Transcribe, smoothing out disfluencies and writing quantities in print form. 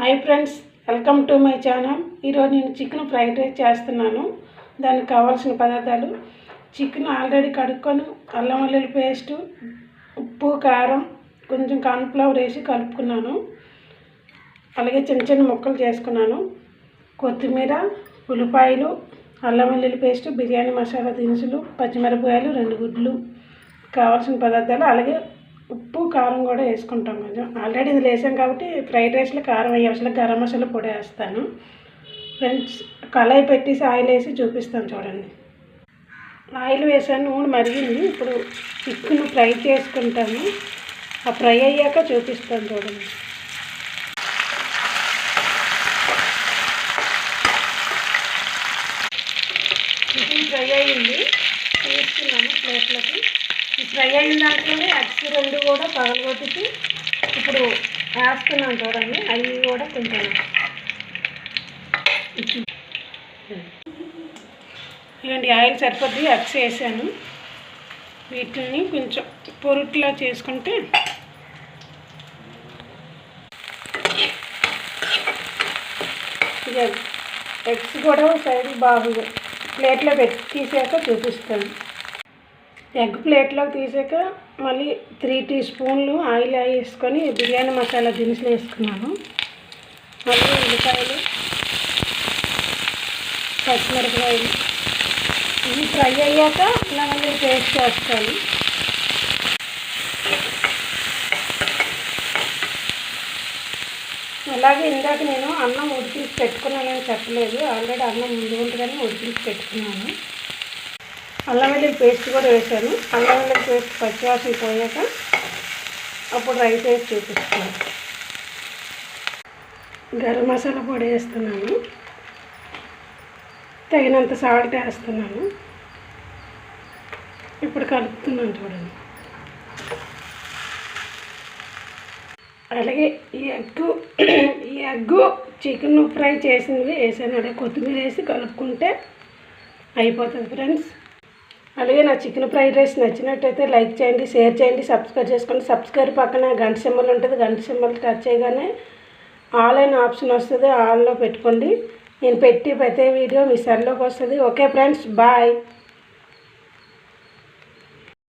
Hi friends, welcome to my channel. ఈరోజు నేను chicken fried rice చేస్తున్నాను. దానికి కావాల్సిన పదార్థాలు: చికెన్ ఆల్రెడీ కడుక్కొని అల్లం వెల్లుల్లి పేస్టు, ఉప్పు, కారం, కొంచెం కార్న్ఫ్లవర్ వేసి కలుపుకున్నాను. అలాగే చిన్న చిన్న ముక్కలు చేసుకున్నాను. కొత్తిమీర, ఉల్లిపాయలు, అల్లం వెల్లుల్లి పేస్టు, బిర్యానీ మసాలా దినుసులు, పచ్చిమిరపకాయలు, 2 గుడ్లు, కావాల్సిన పదార్థాలు. అలాగే ఉప్పు, కారం కూడా వేసుకుంటాం. కొంచెం ఆల్రెడీ ఇది వేసాం కాబట్టి ఫ్రైడ్ రైస్లో కారం వేయవలసిన గరం మసాలా పొడి వేస్తాను. ఫ్రెండ్స్, కళాయి పెట్టేసి ఆయిల్ వేసి చూపిస్తాను చూడండి. ఆయిల్ వేసాను, నూనె మరిగింది. ఇప్పుడు చికెన్ ఫ్రై చేసుకుంటాను. ఆ ఫ్రై అయ్యాక చూపిస్తాను చూడండి. చికెన్ ఫ్రై అయ్యింది, తీసుకున్నాను ప్లేట్లోకి. ఈ ఫ్రై అయిన దాంట్లోనే ఎగ్స్ 2 కూడా పగలగొట్టి ఇప్పుడు వేస్తున్నాను చూడండి. అవి కూడా కొంచెం ఇలాంటి ఆయిల్ సరిపోద్ది. ఎగ్స్ వేసాను. వీటిని కొంచెం పొరుట్లా చేసుకుంటే ఎగ్స్ కూడా సైడ్ బాగుంది. ప్లేట్లో పెట్టి తీసాక చూపిస్తాను. ఎగ్ ప్లేట్లోకి తీసాక మళ్ళీ 3 టీ స్పూన్లు ఆయిల్ వేసుకొని బిర్యానీ మసాలా దినుసులు వేసుకున్నాను. మళ్ళీ ఉల్లిపాయలు, పచ్చిమిరపకాయలు ఇవి ఫ్రై అయ్యాక మళ్ళీ పేస్ట్ వేస్తాను. అలాగే ఇందాక నేను అన్నం ఉడికించి పెట్టుకున్నానని చెప్పలేదు. ఆల్రెడీ అన్నం ముందు ఉంటుందని ఉడికించి పెట్టుకున్నాను. అల్లం వెల్లుల్లి పేస్ట్ కూడా వేసాను. అల్లం వెల్లుల్లి పేస్ట్ పచ్చివాసన పోయాక అప్పుడు రైస్ వేసి చూపిస్తాను. గరం మసాలా పొడి వేస్తున్నాను. తగినంత సాల్ట్ వేస్తున్నాను. ఇప్పుడు కలుపుతున్నాను చూడండి. అలాగే ఈ ఎగ్ చికెన్ ఫ్రై చేసినవి వేసాను. అలాగే కొత్తిమీర వేసి కలుపుకుంటే అయిపోతుంది ఫ్రెండ్స్. అలాగే నా చికెన్ ఫ్రైడ్ రైస్ నచ్చినట్టయితే లైక్ చేయండి, షేర్ చేయండి, సబ్స్క్రైబ్ చేసుకోండి. సబ్స్క్రైబ్ పక్కన గంట సింబల్ ఉంటుంది. గంట సింబల్ టచ్ చేయగానే ఆల్ అనే ఆప్షన్ వస్తుంది. ఆల్లో పెట్టుకోండి. నేను పెట్టి ప్రతి వీడియో మీ సెల్లోకి వస్తుంది. Okay friends, bye.